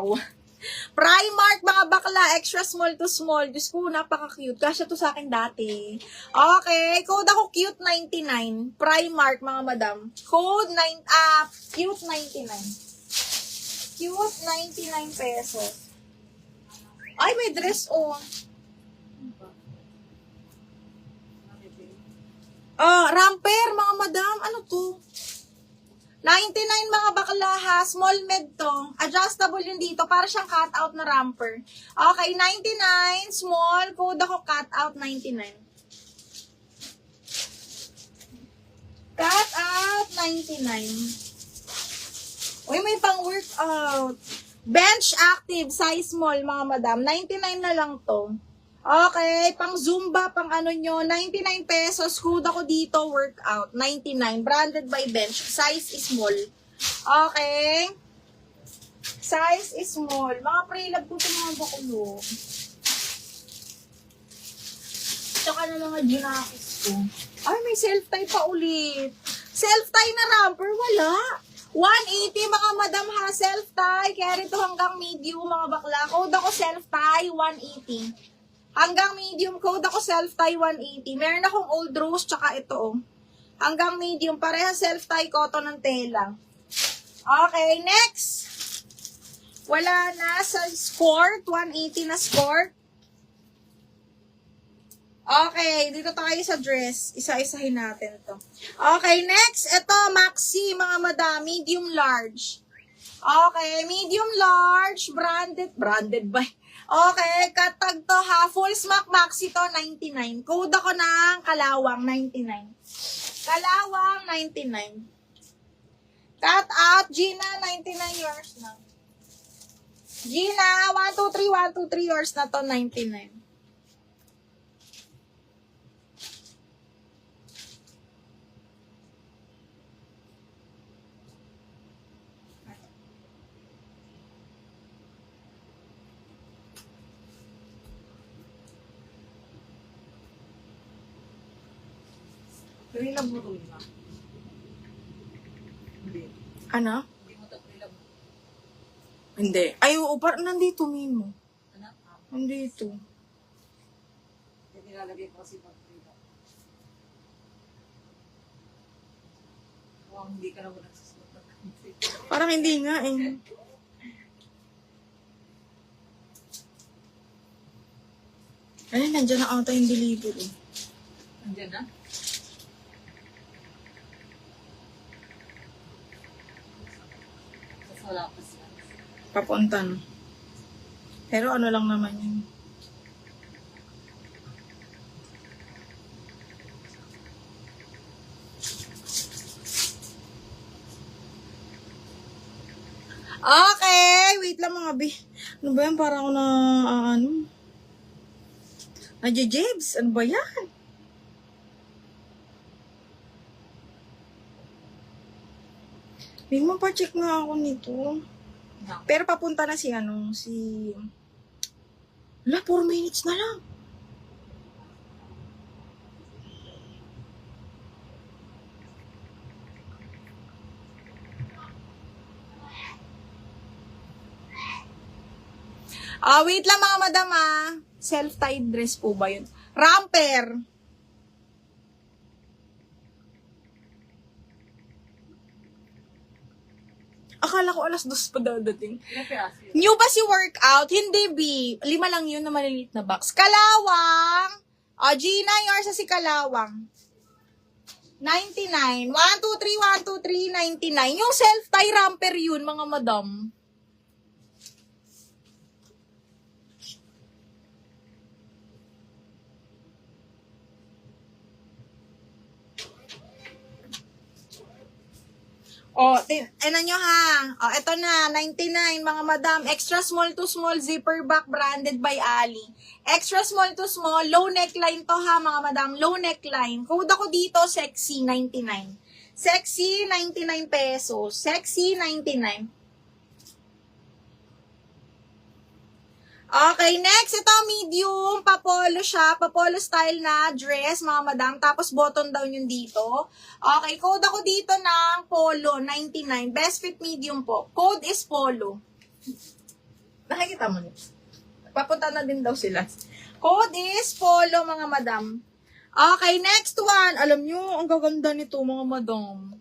Wow. Primark, mga bakla, extra small to small. Diyos ko, napaka-cute. Kasya to sa akin dati. Okay, code ako cute 99. Primark, mga madam. Code cute 99. Cute 99 pesos. Ay, may dress on. Ramper, mga madam. Ano to? 99 mga bakla ha. Small med to. Adjustable yun dito. Para siyang cut-out na ramper. Okay, 99. Small. Code ako cut-out 99. Cut-out 99. Uy, may pang-workout. Bench active. Size small mga madam. 99 na lang to. Okay, pang Zumba, pang ano nyo, 99 pesos, code ako dito, workout, 99, branded by Bench, size is small. Okay, size is small, mga pre-love ko sa mga bakulo. Tsaka na mga ginakis ko. Ay, may self-tie pa ulit. Self-tie na ramper, wala. 180 mga madam ha, self-tie, carry to hanggang medium mga bakla, code ako self-tie, 180. Hanggang medium, code ako self-tie 180. Meron akong old rose, tsaka ito oh. Hanggang medium, pareha self-tie cotton ng tela. Okay, next. Wala na sa skirt, 180 na skirt. Okay, dito tayo sa dress. Isa-isahin natin to. Okay, next. Ito, maxi, mga madam, medium large. Okay, medium large, branded by. Okay, katag to ha, full smack maxi to, 99. Code ako ng Kalawang, 99. Kalawang, 99. Cut out, Gina, 99 yours na. Gina, 123, 123 yours na to, 99. Pero na mo na. Hindi. Ano? Hindi mo ito pre-love. Hindi. Ay, oo, parang nandito mismo. Ano? Nandito. Hindi nilalagay ko kasi pag pre-love. Kung hindi ka naman nagsusunod ng country. Parang hindi nga eh. Ay, nandiyan na ata yung delivery. Nandiyan na? Wala pa siya. Papunta na. Pero ano lang naman yun. Okay! Wait lang mga bi. Ano ba yan? Parang ako na, ano? Nadya-jibs? Ano ba yan? May mapacheck nga ako nito. Pero papunta na si ano, si... Wala, 4 minutes na lang. Wait lang mga madam Self-tied dress po ba yun? Ramper. Akala ko alas 2 pa dadating. Ilang piraso yun? New ba si workout? Hindi, B. 5 lang yun na maliliit na box. Kalawang! Gina, yours sa si Kalawang. 99. 1, 2, 3, 1, 2, 3, 99. Yung self-tie ramper yun, mga madam. Ano nyo ha? Ito na, 99 mga madam. Extra small to small zipper back branded by Ali. Extra small to small, low neckline to ha mga madam. Low neckline. Code ako dito, sexy, 99. Sexy, 99 pesos. Sexy, 99. Okay, next, ito medium, papolo siya, papolo style na dress, mga madam, tapos button down yung dito. Okay, code ako dito ng polo, 99, best fit medium po. Code is polo. Nakikita mo niyo. Papunta na din daw sila. Code is polo, mga madam. Okay, next one. Alam nyo, ang gaganda nito, mga madam.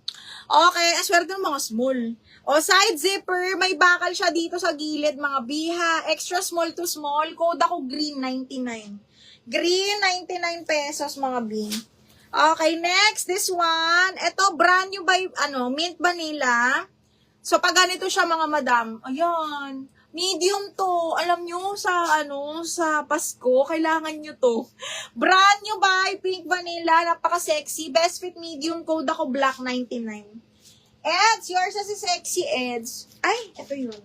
Okay, aswerte ng mga small. O, side zipper, may bakal siya dito sa gilid, mga biha. Extra small to small. Code ako green, 99. Green, 99 pesos, mga B. Okay, next, this one. Ito, brand new by, mint vanilla. So, pag ganito siya, mga madam, ayan, medium to. Alam nyo, sa Pasko, kailangan nyo to. Brand new by Pink Vanilla, napaka-sexy. Best fit medium, code ako black, 99. Eds, yours na si Sexy Eds. Ay, ito yun.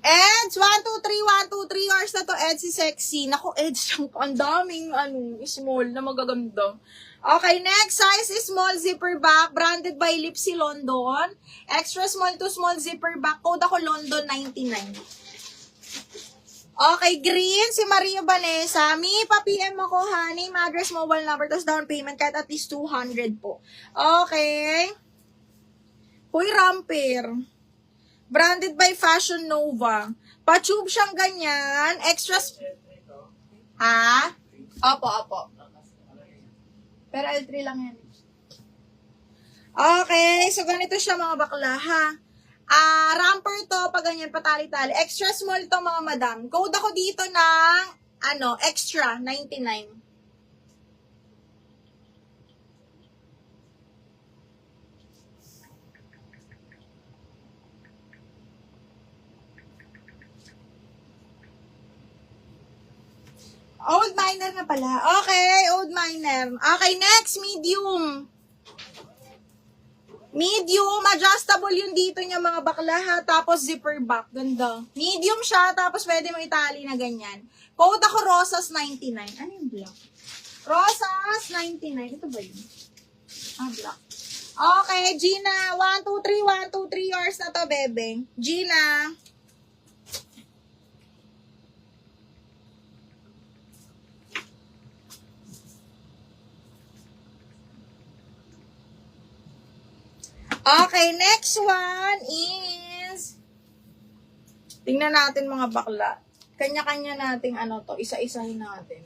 Eds, 1, 2, 3, 1, 2, 3, yours na to, Eds, si Sexy. Naku, Eds, ang daming, small na magaganda. Okay, next size is small zipper back, branded by Lipsy London. Extra small to small zipper back, code ako London 99. Okay, green, si Maria Vanessa. Mi, pa-PM ako, ha, name, address, mobile number, tapos down payment, kahit at least 200 po. Okay. Huy, Ramper. Branded by Fashion Nova. Pa-tube siyang ganyan. Extra... Ha? Opo. Pero L3 lang yan. Okay, so ganito siya, mga bakla, ha. Ramper to, pag ganyan, patali-tali. Extra small to, mga madam. Code ako dito ng, extra, 99. Old Miner na pala. Okay, Old Miner. Okay, next, medium. Medium, adjustable yung dito niya, mga bakla, ha. Tapos zipper back. Ganda. Medium siya, tapos pwede mo itali na ganyan. Code ako Rosas 99. Ano yung black? Rosas 99. Ito ba yun? Black. Okay, Gina. 1, 2, 3, 1, 2, 3 yours na to, bebe. Gina. Okay, next one is, tingnan natin, mga bakla. Kanya-kanya nating to, isa-isahin natin.